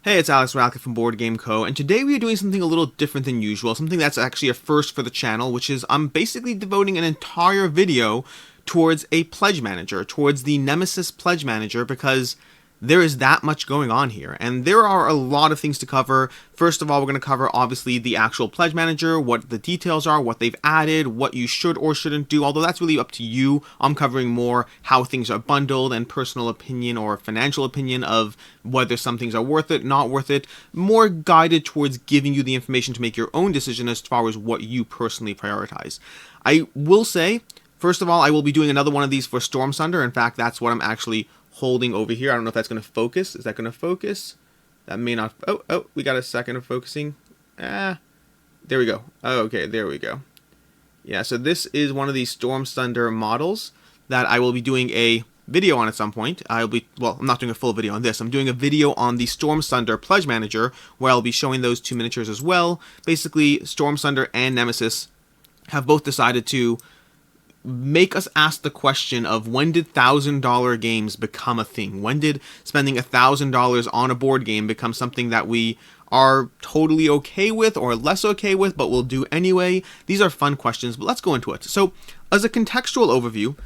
Hey, it's Alex Radcliffe from BoardGameCo, and today we are doing something a little different than usual, something that's actually a first for the channel, which is I'm basically devoting an entire video towards a pledge manager, towards the Nemesis pledge manager, because there is that much going on here, and there are a lot of things to cover. First of all, we're going to cover, obviously, the actual pledge manager, what the details are, what they've added, what you should or shouldn't do, although that's really up to you. I'm covering more how things are bundled and personal opinion or financial opinion of whether some things are worth it, not worth it, more guided towards giving you the information to make your own decision as far as what you personally prioritize. I will say, first of all, I will be doing another one of these for Storm Sunder. In fact, that's what I'm actually holding over here. I don't know if that's going to focus. Is that going to focus? That may not. Oh, we got a second of focusing. There we go. Oh, okay, there we go. Yeah, so this is one of these Storm Sunder models that I will be doing a video on at some point. I'm not doing a full video on this. I'm doing a video on the Storm Sunder Pledge Manager, where I'll be showing those two miniatures as well. Basically, Storm Sunder and Nemesis have both decided to make us ask the question of, when did $1,000 games become a thing? When did spending $1,000 on a board game become something that we are totally okay with or less okay with, but we'll do anyway? These are fun questions, but let's go into it. So, as a contextual overview,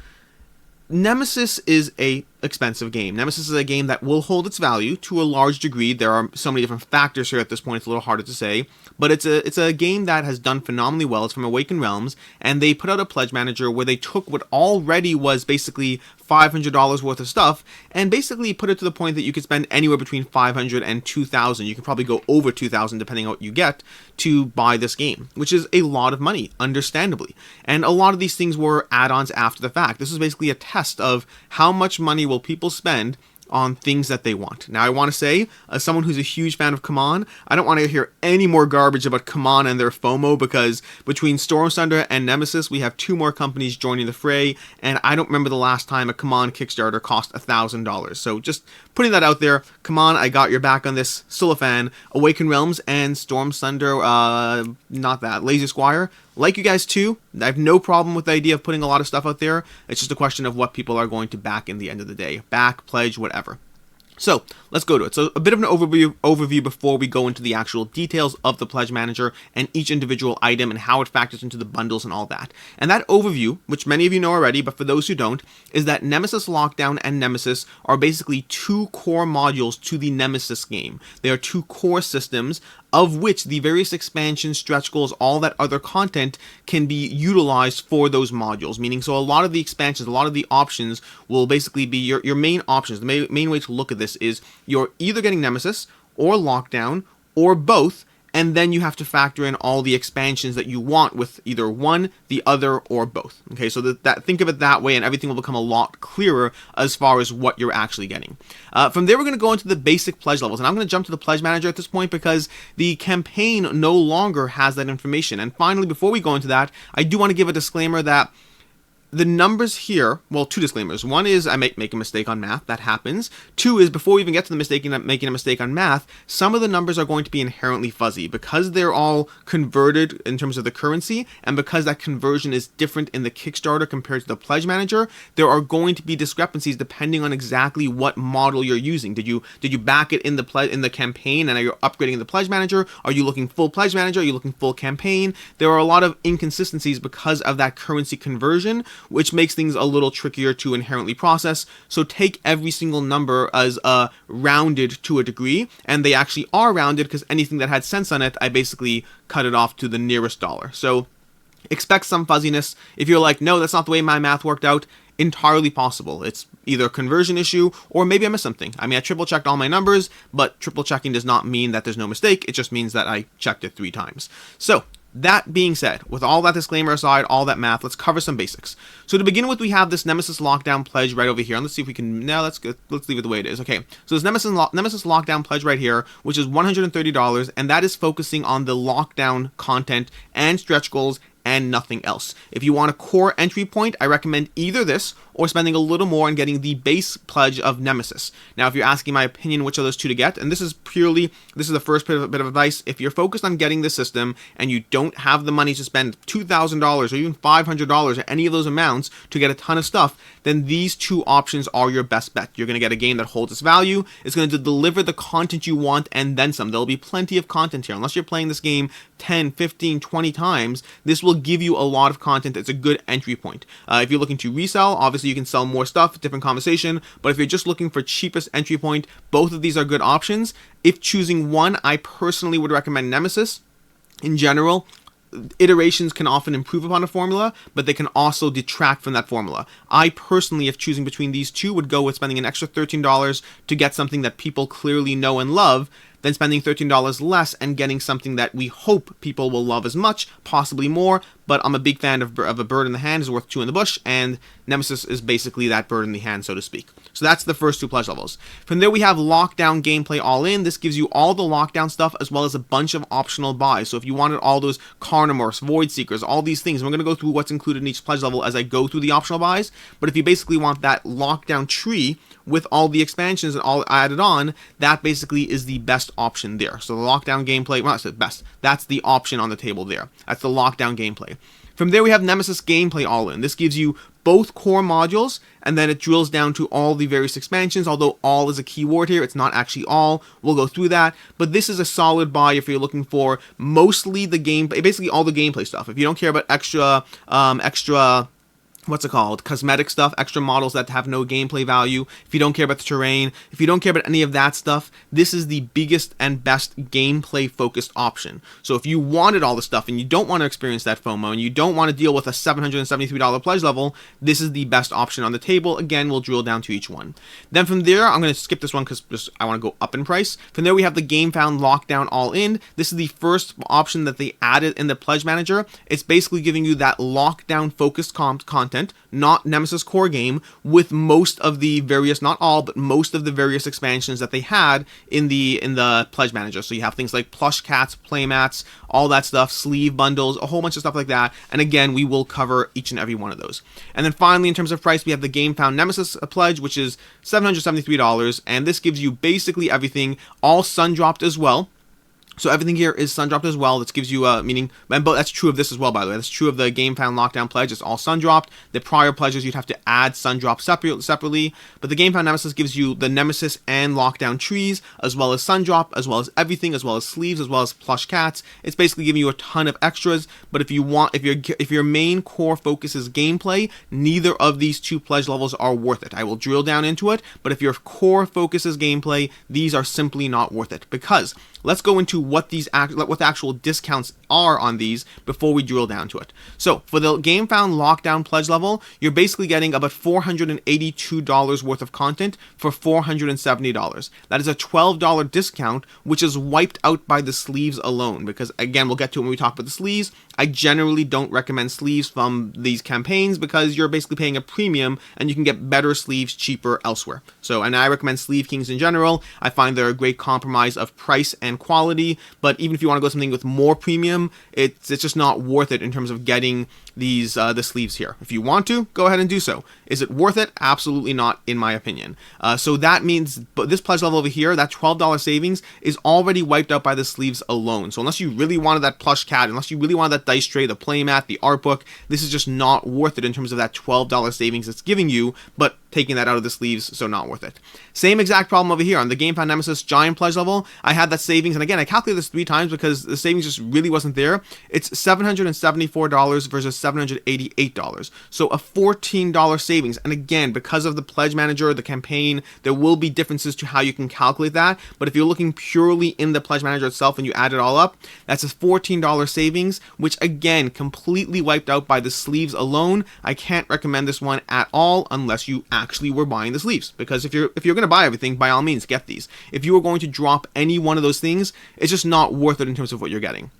Nemesis is a expensive game. Nemesis is a game that will hold its value to a large degree. There are so many different factors here at this point, it's a little harder to say, but it's a game that has done phenomenally well. It's from Awakened Realms, and they put out a pledge manager where they took what already was basically $500 worth of stuff and basically put it to the point that you could spend anywhere between $500 and $2,000. You can probably go over $2,000 depending on what you get to buy this game, which is a lot of money, understandably. And a lot of these things were add-ons after the fact. This is basically a test of how much money will people spend on things that they want. Now, I want to say, as someone who's a huge fan of CMON, I don't want to hear any more garbage about CMON and their FOMO, because between Storm Sunder and Nemesis, we have two more companies joining the fray, and I don't remember the last time a CMON Kickstarter cost $1,000. So just putting that out there, CMON, I got your back on this. Still a fan. Awakened Realms and Storm Sunder, Lazy Squire, like you guys too. I have no problem with the idea of putting a lot of stuff out there. It's just a question of what people are going to back in the end of the day. Back, pledge, whatever. So, let's go to it. So, a bit of an overview before we go into the actual details of the Pledge Manager and each individual item and how it factors into the bundles and all that. And that overview, which many of you know already, but for those who don't, is that Nemesis Lockdown and Nemesis are basically two core modules to the Nemesis game. They are two core systems, of which the various expansions, stretch goals, all that other content can be utilized for those modules. Meaning, so a lot of the expansions, a lot of the options will basically be your main options. The main way to look at this is you're either getting Nemesis or Lockdown or both, and then you have to factor in all the expansions that you want with either one, the other, or both. Okay, so think of it that way, and everything will become a lot clearer as far as what you're actually getting. From there, we're going to go into the basic pledge levels, and I'm going to jump to the pledge manager at this point because the campaign no longer has that information. And finally, before we go into that, I do want to give a disclaimer that the numbers here, well, two disclaimers. One is I make a mistake on math. That happens. Two is, before we even get to the making a mistake on math, some of the numbers are going to be inherently fuzzy because they're all converted in terms of the currency, and because that conversion is different in the Kickstarter compared to the Pledge Manager, there are going to be discrepancies depending on exactly what model you're using. Did you back it in the campaign and are you upgrading the Pledge Manager? Are you looking full Pledge Manager? Are you looking full campaign? There are a lot of inconsistencies because of that currency conversion, which makes things a little trickier to inherently process. So take every single number as rounded to a degree, and they actually are rounded because anything that had cents on it, I basically cut it off to the nearest dollar. So expect some fuzziness. If you're like, no, that's not the way my math worked out, entirely possible. It's either a conversion issue or maybe I missed something. I mean, I triple checked all my numbers, but triple checking does not mean that there's no mistake. It just means that I checked it 3 times. So that being said, with all that disclaimer aside, all that math, let's cover some basics. So to begin with, we have this Nemesis Lockdown pledge right over here. And let's see if we can, let's leave it the way it is. Okay, so this Nemesis Lockdown pledge right here, which is $130, and that is focusing on the Lockdown content and stretch goals and nothing else. If you want a core entry point, I recommend either this or spending a little more and getting the base pledge of Nemesis. Now, if you're asking my opinion which of those two to get, and this is the first bit of advice, if you're focused on getting the system and you don't have the money to spend $2,000 or even $500 or any of those amounts to get a ton of stuff, then these two options are your best bet. You're going to get a game that holds its value, it's going to deliver the content you want, and then some. There'll be plenty of content here. Unless you're playing this game 10, 15, 20 times, this will give you a lot of content. It's a good entry point. If you're looking to resell, obviously you can sell more stuff, different conversation, but if you're just looking for cheapest entry point, both of these are good options. If choosing one, I personally would recommend Nemesis. In general, iterations can often improve upon a formula, but they can also detract from that formula. I personally, if choosing between these two, would go with spending an extra $13 to get something that people clearly know and love, than spending $13 less and getting something that we hope people will love as much, possibly more, but I'm a big fan of a bird in the hand is worth two in the bush, and Nemesis is basically that bird in the hand, so to speak. So that's the first two pledge levels. From there we have Lockdown Gameplay All In. This gives you all the Lockdown stuff as well as a bunch of optional buys. So if you wanted all those Carnivores, Void Seekers, all these things, we're going to go through what's included in each pledge level as I go through the optional buys, but if you basically want that Lockdown tree with all the expansions and all added on, that basically is the best option there. So the Lockdown Gameplay, well, that's the best. That's the option on the table there. That's the Lockdown Gameplay. From there we have Nemesis Gameplay All In. This gives you both core modules, and then it drills down to all the various expansions, although all is a keyword here. It's not actually all. We'll go through that, but this is a solid buy if you're looking for mostly the game, basically all the gameplay stuff. If you don't care about extra cosmetic stuff, extra models that have no gameplay value, if you don't care about the terrain, if you don't care about any of that stuff, this is the biggest and best gameplay focused option. So if you wanted all the stuff and you don't want to experience that FOMO and you don't want to deal with a $773 pledge level, this is the best option on the table. Again, we'll drill down to each one. Then from there, I'm going to skip this one because I want to go up in price. From there, we have the GameFound Lockdown All In. This is the first option that they added in the pledge manager. It's basically giving you that lockdown focused content, not Nemesis core game, with most of the various, not all, but most of the various expansions that they had in the pledge manager. So you have things like plush cats, playmats, all that stuff, sleeve bundles, a whole bunch of stuff like that. And again, we will cover each and every one of those. And then finally, in terms of price, we have the GameFound Nemesis pledge, which is $773, and this gives you basically everything, all Sundropped as well. So everything here is Sundropped as well. This gives you meaning, but that's true of this as well, by the way. That's true of the GameFound Lockdown pledge. It's all Sundropped. The prior pledges, you'd have to add Sundrop separately. But the GameFound Nemesis gives you the Nemesis and Lockdown trees, as well as Sundrop, as well as everything, as well as sleeves, as well as plush cats. It's basically giving you a ton of extras. But if your main core focus is gameplay, neither of these two pledge levels are worth it. I will drill down into it. But if your core focus is gameplay, these are simply not worth it. Because let's go into what the actual discounts are on these before we drill down to it. So for the GameFound Lockdown pledge level, you're basically getting about $482 worth of content for $470. That is a $12 discount, which is wiped out by the sleeves alone. Because again, we'll get to it when we talk about the sleeves. I generally don't recommend sleeves from these campaigns because you're basically paying a premium and you can get better sleeves cheaper elsewhere. So, and I recommend Sleeve Kings in general. I find they're a great compromise of price and quality, but even if you want to go something with more premium, it's just not worth it in terms of getting these the sleeves here. If you want to, go ahead and do so. Is it worth it? Absolutely not, in my opinion. So that means, but this pledge level over here, that $12 savings is already wiped out by the sleeves alone. So unless you really wanted that plush cat, unless you really wanted that dice tray, the playmat, the art book, this is just not worth it in terms of that $12 savings it's giving you, but taking that out of the sleeves, so not worth it. Same exact problem over here on the GameFound Nemesis Giant pledge level. I had that savings, and again, I calculated this 3 times because the savings just really wasn't there. It's $774 versus $788, so a $14 savings. And again, because of the pledge manager, the campaign, there will be differences to how you can calculate that, but if you're looking purely in the pledge manager itself and you add it all up, that's a $14 savings, which again, completely wiped out by the sleeves alone. I can't recommend this one at all unless you actually were buying the sleeves, because if you're going to buy everything, by all means get these. If you are going to drop any one of those things, it's just not worth it in terms of what you're getting.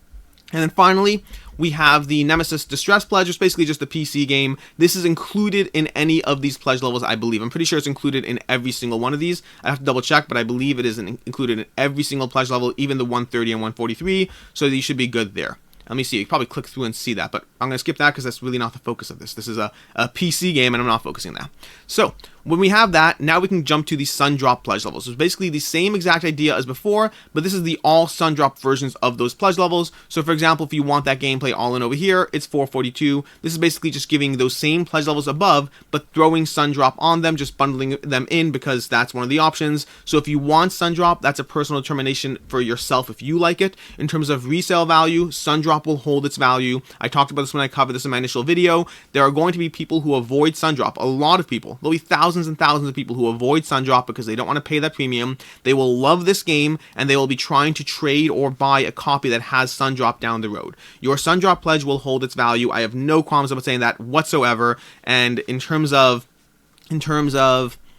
And then finally, we have the Nemesis Distress Pledge, which is basically just a PC game. This is included in any of these pledge levels, I believe. I'm pretty sure it's included in every single one of these. I have to double check, but I believe it is included in every single pledge level, even the 130 and 143, so you should be good there. Let me see. You can probably click through and see that, but I'm going to skip that because that's really not the focus of this. This is a PC game, and I'm not focusing on that. So when we have that, now we can jump to the Sundrop pledge levels. So it's basically the same exact idea as before, but this is the all Sundrop versions of those pledge levels. So for example, if you want that gameplay all in over here, it's 442. This is basically just giving those same pledge levels above, but throwing Sundrop on them, just bundling them in because that's one of the options. So if you want Sundrop, that's a personal determination for yourself if you like it. In terms of resale value, Sundrop will hold its value. I talked about this when I covered this in my initial video. There are going to be people who avoid Sundrop. A lot of people. There'll be thousands and thousands of people who avoid Sundrop because they don't want to pay that premium. They will love this game, and they will be trying to trade or buy a copy that has Sundrop down the road. Your Sundrop pledge will hold its value. I have no qualms about saying that whatsoever. And in terms of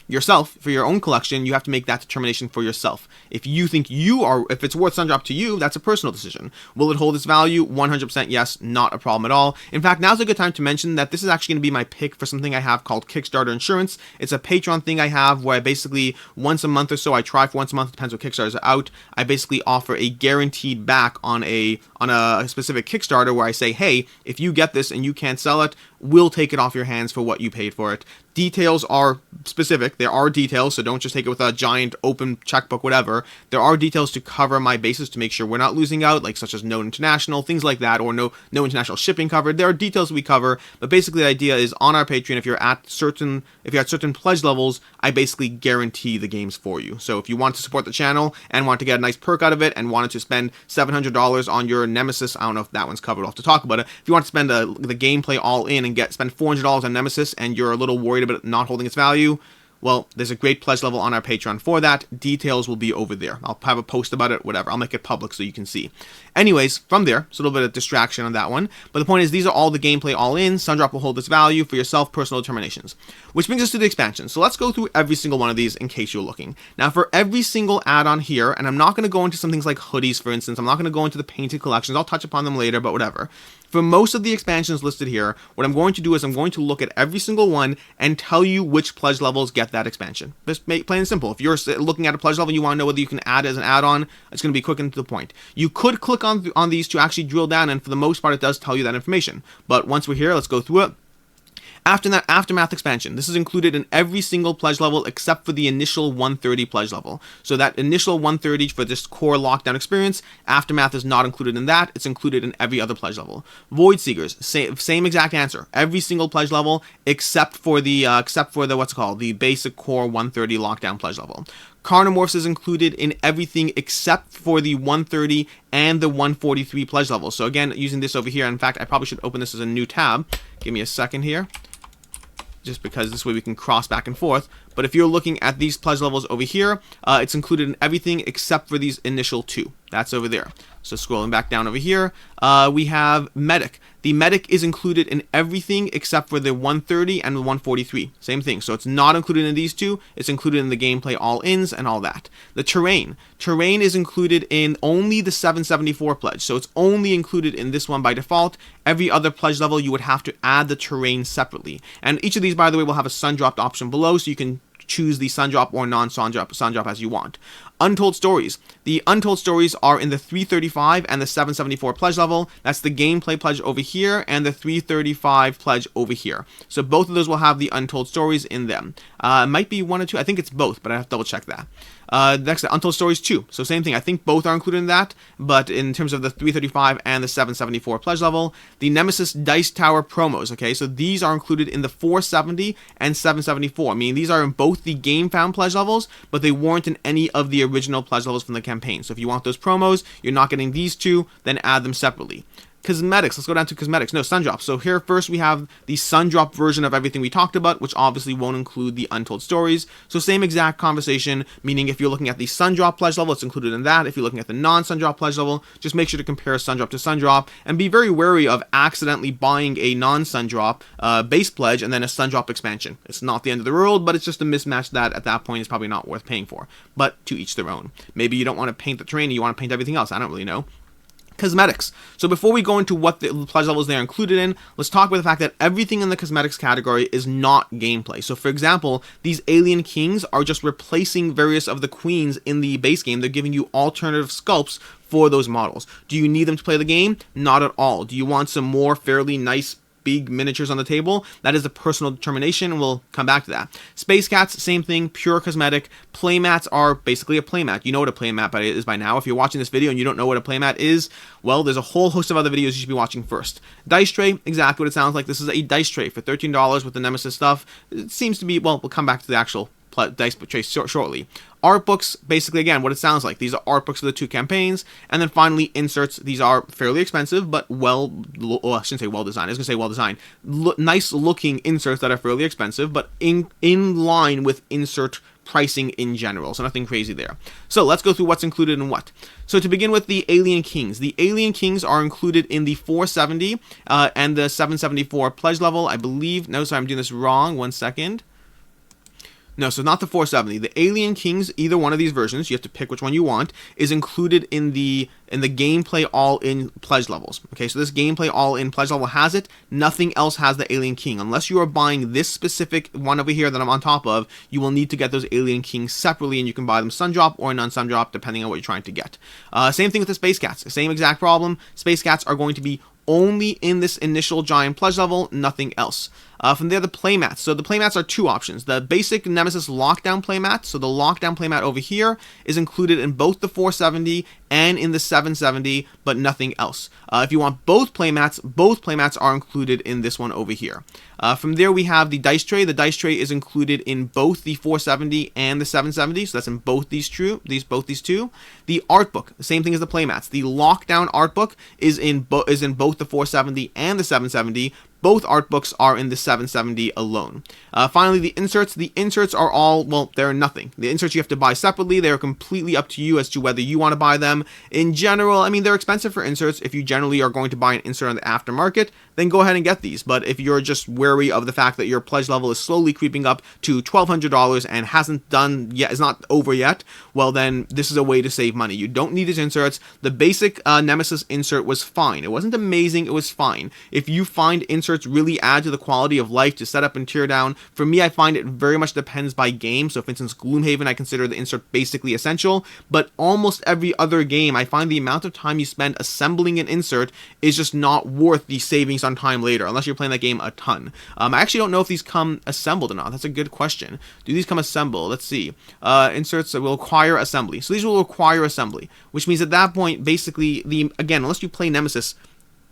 yourself, for your own collection, you have to make that determination for yourself. If you think if it's worth Sundrop to you, that's a personal decision. Will it hold its value? 100% yes, not a problem at all. In fact, now's a good time to mention that this is actually going to be my pick for something I have called Kickstarter Insurance. It's a Patreon thing I have where I basically, once a month or so, I try for once a month, depends what Kickstarters are out, I basically offer a guaranteed back on a specific Kickstarter where I say, hey, if you get this and you can't sell it, we'll take it off your hands for what you paid for it. Details are specific. There are details, so don't just take it with a giant open checkbook, whatever. There are details to cover my bases to make sure we're not losing out, like such as no international, things like that, or no international shipping covered. There are details we cover, but basically the idea is on our Patreon, if you're at certain pledge levels, I basically guarantee the games for you. So if you want to support the channel and want to get a nice perk out of it and wanted to spend $700 on your Nemesis, I don't know if that one's covered, I'll have to talk about it. If you want to spend the gameplay all in and spend $400 on Nemesis and you're a little worried about it not holding its value, well, there's a great pledge level on our Patreon for that. Details will be over there. I'll have a post about it, whatever. I'll make it public so you can see. Anyways, from there, it's a little bit of distraction on that one. But the point is, these are all the gameplay all in. Sundrop will hold its value for yourself, personal determinations. Which brings us to the expansion. So let's go through every single one of these in case you're looking. Now, for every single add-on here, and I'm not going to go into some things like hoodies, for instance. I'm not going to go into the painted collections. I'll touch upon them later, but whatever. For most of the expansions listed here, what I'm going to do is I'm going to look at every single one and tell you which pledge levels get that expansion. Just plain and simple. If you're looking at a pledge level and you want to know whether you can add as an add-on, it's going to be quick and to the point. You could click on these to actually drill down, and for the most part it does tell you that information. But once we're here, let's go through it. After that, Aftermath expansion. This is included in every single pledge level except for the initial 130 pledge level. So that initial 130 for this core lockdown experience, Aftermath is not included in that. It's included in every other pledge level. Void Seekers, same exact answer. Every single pledge level except for the the basic core 130 lockdown pledge level. Carnomorphs is included in everything except for the 130 and the 143 pledge level. So again, using this over here, in fact, I probably should open this as a new tab. Give me a second here, just because this way we can cross back and forth. But if you're looking at these pledge levels over here, it's included in everything except for these initial two. That's over there. So scrolling back down over here, we have Medic. The Medic is included in everything except for the 130 and the 143. Same thing. So it's not included in these two. It's included in the gameplay all-ins and all that. The Terrain. Terrain is included in only the 774 pledge. So it's only included in this one by default. Every other pledge level, you would have to add the Terrain separately. And each of these, by the way, will have a Sundrop option below, so you can choose the Sundrop or non-Sundrop as you want. Untold Stories. The Untold Stories are in the 335 and the 774 pledge level. That's the gameplay pledge over here and the 335 pledge over here. So both of those will have the Untold Stories in them. It might be one or two. I think it's both, but I have to double check that. Next, Untold Stories 2. So same thing. I think both are included in that, but in terms of the 335 and the 774 pledge level, the Nemesis Dice Tower promos, okay, so these are included in the 470 and 774, meaning these are in both the game found pledge levels, but they weren't in any of the original pledge levels from the campaign. So if you want those promos, you're not getting these two, then add them separately. Cosmetics. Let's go down to cosmetics. No, Sundrop. So here first we have the Sundrop version of everything we talked about, which obviously won't include the Untold Stories. So same exact conversation, meaning if you're looking at the Sundrop pledge level, it's included in that. If you're looking at the non-Sundrop pledge level, just make sure to compare Sundrop to Sundrop, and be very wary of accidentally buying a non-Sundrop base pledge and then a Sundrop expansion. It's not the end of the world, but it's just a mismatch that at that point is probably not worth paying for. But to each their own. Maybe you don't want to paint the terrain, you want to paint everything else. I don't really know. Cosmetics. So before we go into what the pledge levels they are included in, let's talk about the fact that everything in the cosmetics category is not gameplay. So for example, these alien kings are just replacing various of the queens in the base game. They're giving you alternative sculpts for those models. Do you need them to play the game? Not at all. Do you want some more fairly nice big miniatures on the table? That is a personal determination, and we'll come back to that. Space Cats, same thing, pure cosmetic. Playmats are basically a playmat. You know what a playmat is by now. If you're watching this video and you don't know what a playmat is, well, there's a whole host of other videos you should be watching first. Dice tray, exactly what it sounds like. This is a dice tray for $13 with the Nemesis stuff. It seems to be, well, we'll come back to the actual dice tray shortly. Art books, basically, again, what it sounds like. These are art books for the 2 campaigns. And then finally, inserts. These are fairly expensive, but I shouldn't say well designed. I was going to say well designed. Nice looking inserts that are fairly expensive, but in line with insert pricing in general. So nothing crazy there. So let's go through what's included and what. So to begin with, the Alien Kings. The Alien Kings are included in the 470 and the 774 pledge level, I believe. No, sorry, I'm doing this wrong. 1 second. No, so not the 470. The Alien Kings, either one of these versions, you have to pick which one you want, is included in the gameplay all-in pledge levels. Okay, so this gameplay all-in pledge level has it. Nothing else has the Alien King. Unless you are buying this specific one over here that I'm on top of, you will need to get those Alien Kings separately, and you can buy them Sundrop or non-Sundrop, depending on what you're trying to get. Same thing with the Space Cats. Same exact problem. Space Cats are going to be only in this initial giant pledge level, nothing else. From there, the playmats. So the playmats are 2 options. The basic Nemesis Lockdown playmat, so the Lockdown playmat over here, is included in both the 470 and in the 770, but nothing else. If you want both playmats are included in this one over here. From there, we have the dice tray. The dice tray is included in both the 470 and the 770, so that's in both these two. The art book, the same thing as the playmats. The Lockdown art book is in both the 470 and the 770. Both art books are in the 770 alone. Finally, the inserts. The inserts are all, well, they're nothing. The inserts you have to buy separately. They're completely up to you as to whether you want to buy them. In general, I mean, they're expensive for inserts. If you generally are going to buy an insert on the aftermarket, then go ahead and get these. But if you're just wary of the fact that your pledge level is slowly creeping up to $1,200 and hasn't done yet, is not over yet, well, then this is a way to save money. You don't need these inserts. The basic Nemesis insert was fine. It wasn't amazing. It was fine. If you find inserts really add to the quality of life to set up and tear down, for me, I find it very much depends by game. So for instance, Gloomhaven, I consider the insert basically essential, but almost every other game, I find the amount of time you spend assembling an insert is just not worth the savings on time later, unless you're playing that game a ton. I actually don't know if these come assembled or not. That's a good question. Do these come assembled? Let's see. Inserts that will require assembly. So these will require assembly, which means at that point, basically, again, unless you play Nemesis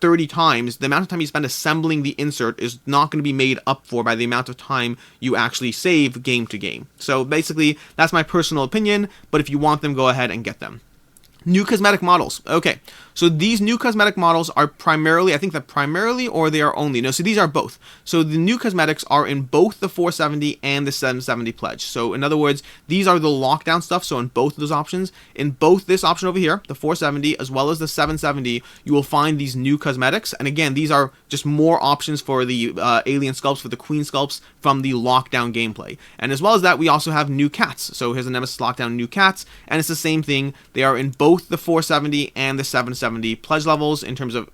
30 times, the amount of time you spend assembling the insert is not going to be made up for by the amount of time you actually save game to game. So basically, that's my personal opinion, but if you want them, go ahead and get them. New cosmetic models. Okay, so these new cosmetic models are primarily, I think that primarily, or they are only, no, so these are both. So the new cosmetics are in both the 470 and the 770 pledge. So in other words, these are the lockdown stuff, so in both of those options, in both this option over here, the 470, as well as the 770, you will find these new cosmetics. And again, these are just more options for the alien sculpts, for the queen sculpts from the lockdown gameplay. And as well as that, we also have new cats. So here's the Nemesis Lockdown new cats, and it's the same thing. They are in both the 470 and the 770 pledge levels. In terms of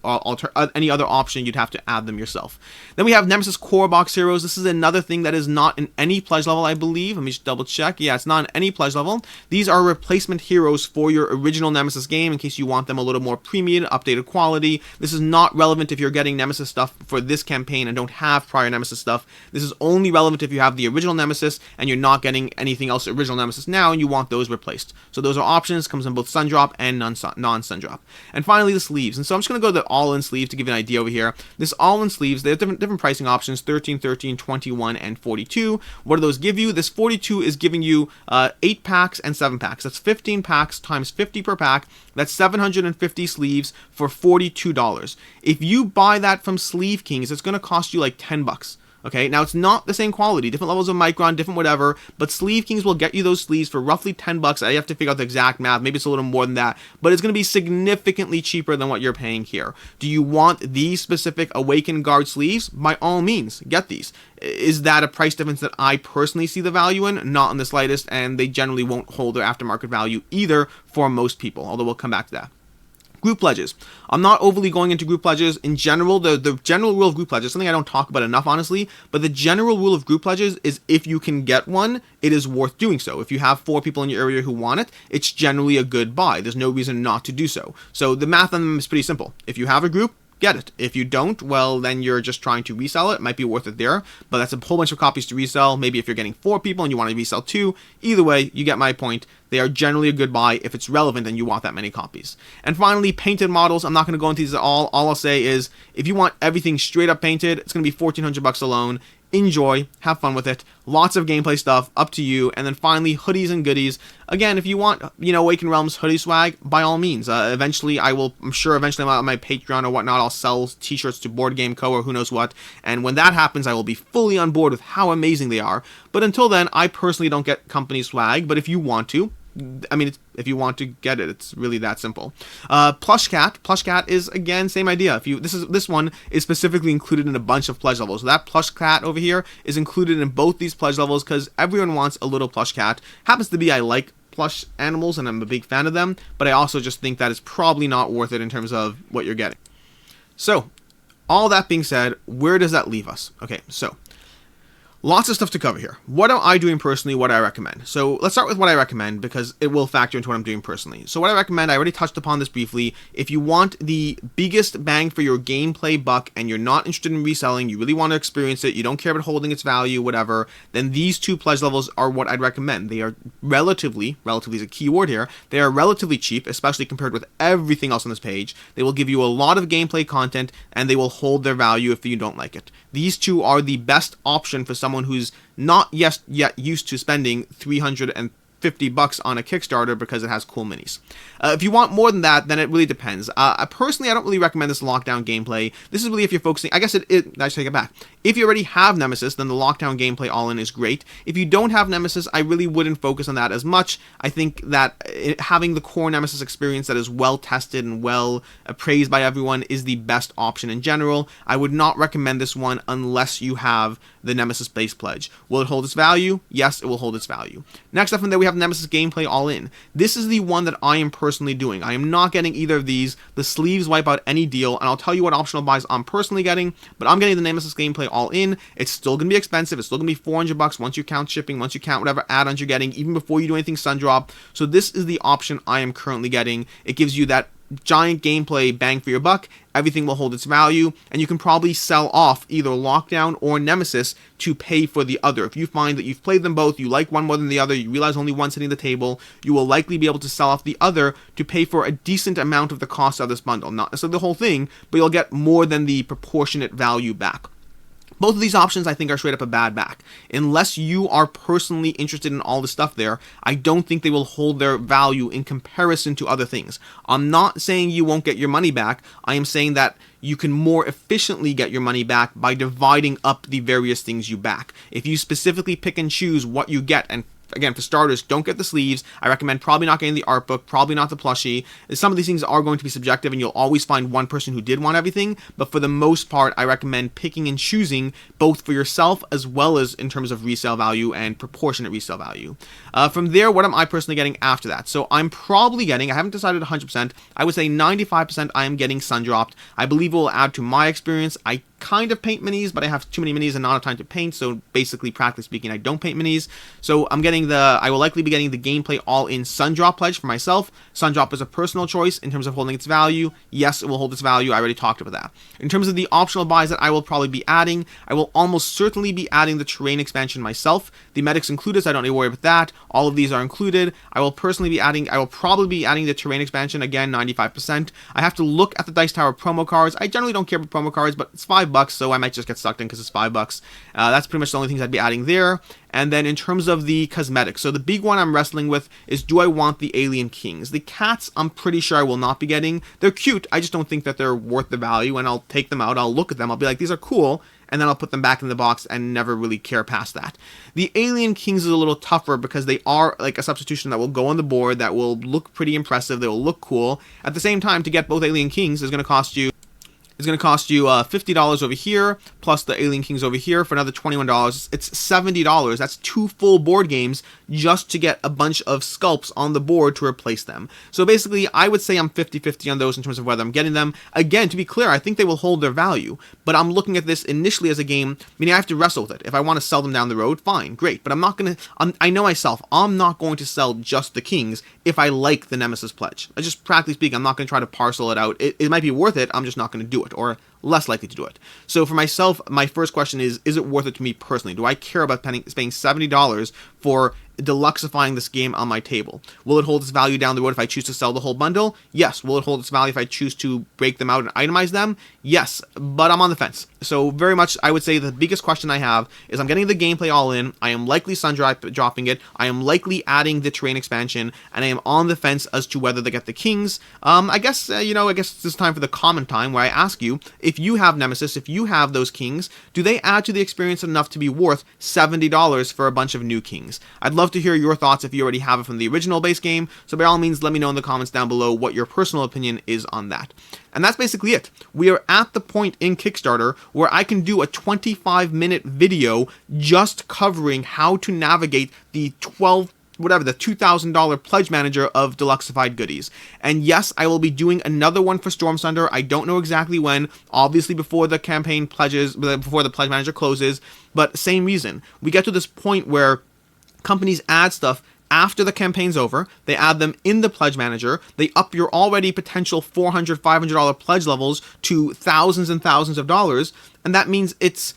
any other option, you'd have to add them yourself. Then we have Nemesis Core Box Heroes. This is another thing that is not in any pledge level, I believe. Let me just double check. Yeah, it's not in any pledge level. These are replacement heroes for your original Nemesis game in case you want them a little more premium, updated quality. This is not relevant if you're getting Nemesis stuff for this campaign and don't have prior Nemesis stuff. This is only relevant if you have the original Nemesis and you're not getting anything else original Nemesis now and you want those replaced. So those are options. Comes in both Sundrop and non-Sundrop. And finally, the sleeves. And so I'm just going to go to the all-in sleeve to give you an idea over here. This all-in sleeves, they have different pricing options, 13, 13, 21, and 42. What do those give you? This 42 is giving you 8 packs and 7 packs. That's 15 packs times 50 per pack. That's 750 sleeves for $42. If you buy that from Sleeve Kings, it's going to cost you like $10. Okay, now it's not the same quality, different levels of micron, different whatever, but Sleeve Kings will get you those sleeves for roughly $10. I have to figure out the exact math, maybe it's a little more than that, but it's going to be significantly cheaper than what you're paying here. Do you want these specific Awakened Guard sleeves? By all means, get these. Is that a price difference that I personally see the value in? Not in the slightest, and they generally won't hold their aftermarket value either for most people, although we'll come back to that. Group pledges. I'm not overly going into group pledges. In general, the general rule of group pledges, something I don't talk about enough, honestly, but the general rule of group pledges is if you can get one, it is worth doing so. If you have 4 people in your area who want it, it's generally a good buy. There's no reason not to do so. So the math on them is pretty simple. If you have a group, get it. If you don't, well, then you're just trying to resell it. It might be worth it there, but that's a whole bunch of copies to resell. Maybe if you're getting 4 people and you want to resell 2, either way, you get my point. They are generally a good buy if it's relevant and you want that many copies. And finally, painted models. I'm not going to go into these at all. All I'll say is if you want everything straight up painted, it's going to be $1,400 alone. Enjoy, have fun with it. Lots of gameplay stuff, up to you. And then finally, hoodies and goodies. Again, if you want, Awakened Realms hoodie swag, by all means. Eventually, I'm sure on my Patreon or whatnot, I'll sell t-shirts to BoardGameCo or who knows what. And when that happens, I will be fully on board with how amazing they are. But until then, I personally don't get company swag. But if you want to, if you want to get it, it's really that simple. Plush cat is again same idea. This one is specifically included in a bunch of pledge levels. So that plush cat over here is included in both these pledge levels because everyone wants a little plush cat. Happens to be I like plush animals and I'm a big fan of them, but I also just think that it's probably not worth it in terms of what you're getting. So all that being said, where does that leave us? Okay, so lots of stuff to cover here. What am I doing personally? What I recommend? So let's start with what I recommend because it will factor into what I'm doing personally. So what I recommend, I already touched upon this briefly. If you want the biggest bang for your gameplay buck and you're not interested in reselling, you really want to experience it, you don't care about holding its value, whatever, then these 2 pledge levels are what I'd recommend. They are relatively is a key word here, they are relatively cheap, especially compared with everything else on this page. They will give you a lot of gameplay content and they will hold their value if you don't like it. These 2 are the best option for someone who's not yet used to spending $350 on a Kickstarter because it has cool minis. If you want more than that, then it really depends. Personally, I don't really recommend this lockdown gameplay. This is really if you're focusing, I guess I should take it back. If you already have Nemesis, then the lockdown gameplay all-in is great. If you don't have Nemesis, I really wouldn't focus on that as much. I think that having the core Nemesis experience that is well tested and well appraised by everyone is the best option in general. I would not recommend this one unless you have the Nemesis base pledge. Will it hold its value? Yes, it will hold its value. Next up from there, we have Nemesis gameplay all-in. This is the one that I am personally doing. I am not getting either of these. The sleeves wipe out any deal, and I'll tell you what optional buys I'm personally getting, but I'm getting the Nemesis gameplay all-in. It's still going to be expensive. It's still going to be $400 once you count shipping, once you count whatever add-ons you're getting, even before you do anything Sundrop. So this is the option I am currently getting. It gives you that giant gameplay bang for your buck. Everything will hold its value, and you can probably sell off either Lockdown or Nemesis to pay for the other. If you find that you've played them both, you like one more than the other, you realize only one's hitting the table, you will likely be able to sell off the other to pay for a decent amount of the cost of this bundle. Not necessarily the whole thing, but you'll get more than the proportionate value back. Both of these options, I think, are straight up a bad back. Unless you are personally interested in all the stuff there, I don't think they will hold their value in comparison to other things. I'm not saying you won't get your money back. I am saying that you can more efficiently get your money back by dividing up the various things you back. If you specifically pick and choose what you get, and again, for starters, don't get the sleeves. I recommend probably not getting the art book, probably not the plushie. Some of these things are going to be subjective, and you'll always find one person who did want everything, but for the most part, I recommend picking and choosing both for yourself as well as in terms of resale value and proportionate resale value. From there, what am I personally getting after that? So I'm probably getting, I haven't decided 100%, I would say 95% I am getting Sundropped. I believe it will add to my experience. I kind of paint minis, but I have too many minis and not enough time to paint, so basically, practically speaking, I don't paint minis. So I will likely be getting the gameplay all-in Sundrop pledge for myself. Sundrop is a personal choice in terms of holding its value. Yes, it will hold its value. I already talked about that. In terms of the optional buys that I will probably be adding, I will almost certainly be adding the terrain expansion myself. The medics included, so I don't need to worry about that. All of these are included. I will probably be adding the terrain expansion, again, 95%. I have to look at the Dice Tower promo cards. I generally don't care about promo cards, but it's $5, so I might just get sucked in because it's $5. That's pretty much the only things I'd be adding there. And then in terms of the cosmetics, so the big one I'm wrestling with is, do I want the Alien Kings? The cats, I'm pretty sure I will not be getting. They're cute, I just don't think that they're worth the value, and I'll take them out, I'll look at them, I'll be like, these are cool, and then I'll put them back in the box and never really care past that. The Alien Kings is a little tougher because they are like a substitution that will go on the board, that will look pretty impressive, they will look cool. At the same time, to get both Alien Kings is going to cost you is going to cost you $50 over here, plus the Alien Kings over here for another $21. It's $70. That's 2 full board games just to get a bunch of sculpts on the board to replace them. So basically, I would say I'm 50-50 on those in terms of whether I'm getting them. Again, to be clear, I think they will hold their value, but I'm looking at this initially as a game, meaning I have to wrestle with it. If I want to sell them down the road, fine, great, but I'm not going to, I know myself, I'm not going to sell just the Kings if I like the Nemesis pledge. I just, practically speaking, I'm not going to try to parcel it out. It might be worth it, I'm just not going to do it, or less likely to do it. So for myself, my first question is it worth it to me personally? Do I care about spending $70 for deluxifying this game on my table? Will it hold its value down the road if I choose to sell the whole bundle? Yes. Will it hold its value if I choose to break them out and itemize them? Yes, but I'm on the fence. So very much, I would say the biggest question I have is I'm getting the gameplay all in, I am likely Sundrop dropping it, I am likely adding the terrain expansion, and I am on the fence as to whether they get the Kings. I guess it's time for the comment time where I ask you, if you have Nemesis, if you have those Kings, do they add to the experience enough to be worth $70 for a bunch of new Kings? I'd love to hear your thoughts if you already have it from the original base game, so by all means let me know in the comments down below what your personal opinion is on that. And that's basically it. We are at the point in Kickstarter where I can do a 25-minute video just covering how to navigate the $2,000 pledge manager of deluxified goodies. And yes, I will be doing another one for Storm Thunder. I don't know exactly when, obviously before the campaign pledges, before the pledge manager closes, but same reason. We get to this point where companies add stuff after the campaign's over, they add them in the pledge manager, they up your already potential $400, $500 pledge levels to thousands and thousands of dollars, and that means it's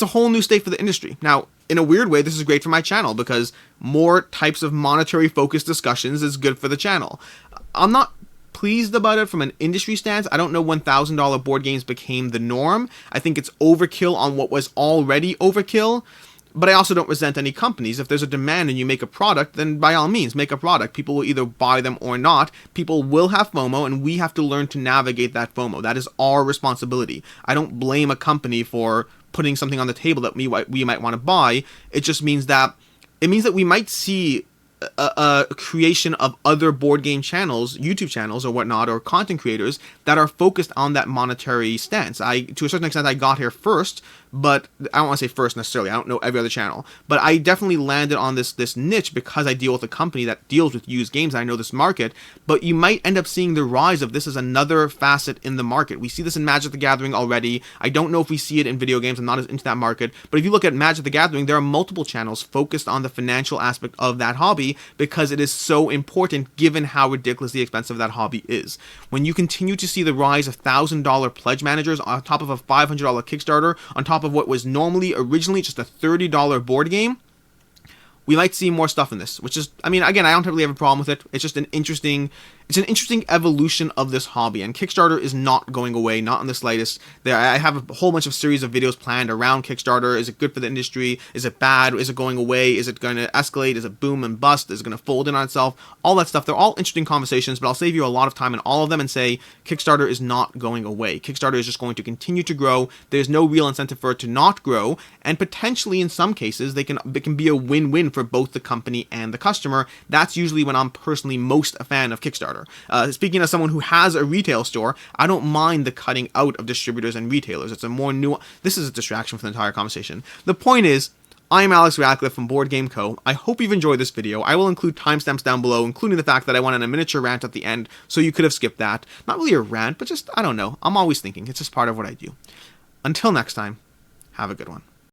a whole new state for the industry. Now, in a weird way, this is great for my channel because more types of monetary focused discussions is good for the channel. I'm not pleased about it from an industry stance. I don't know when $1,000 board games became the norm. I think it's overkill on what was already overkill. But I also don't resent any companies. If there's a demand and you make a product, then by all means, make a product. People will either buy them or not. People will have FOMO, and we have to learn to navigate that FOMO. That is our responsibility. I don't blame a company for putting something on the table that we might want to buy. It just means that we might see a creation of other board game channels, YouTube channels or whatnot, or content creators that are focused on that monetary stance. To a certain extent, I got here first, but I don't want to say first necessarily. I don't know every other channel, but I definitely landed on this niche because I deal with a company that deals with used games. I know this market, but you might end up seeing the rise of this as another facet in the market. We see this in Magic the Gathering already. I don't know if we see it in video games. I'm not as into that market, but if you look at Magic the Gathering, there are multiple channels focused on the financial aspect of that hobby because it is so important given how ridiculously expensive that hobby is. When you continue to see the rise of $1,000 pledge managers on top of a $500 Kickstarter, on top of what was originally just a $30 board game, we might see more stuff in this, which is, again, I don't really have a problem with it. It's just an interesting evolution of this hobby, and Kickstarter is not going away, not in the slightest. I have a whole bunch of series of videos planned around Kickstarter. Is it good for the industry? Is it bad? Is it going away? Is it going to escalate? Is it boom and bust? Is it going to fold in on itself? All that stuff. They're all interesting conversations, but I'll save you a lot of time in all of them and say Kickstarter is not going away. Kickstarter is just going to continue to grow. There's no real incentive for it to not grow, and potentially in some cases it can be a win-win for both the company and the customer. That's usually when I'm personally most a fan of Kickstarter. Speaking as someone who has a retail store, I don't mind the cutting out of distributors and retailers. It's a more this is a distraction from the entire conversation. The point is, I'm Alex Radcliffe from BoardGameCo. I hope you've enjoyed this video. I will include timestamps down below, including the fact that I went on a miniature rant at the end, so you could have skipped that. Not really a rant, but just, I don't know. I'm always thinking. It's just part of what I do. Until next time, have a good one.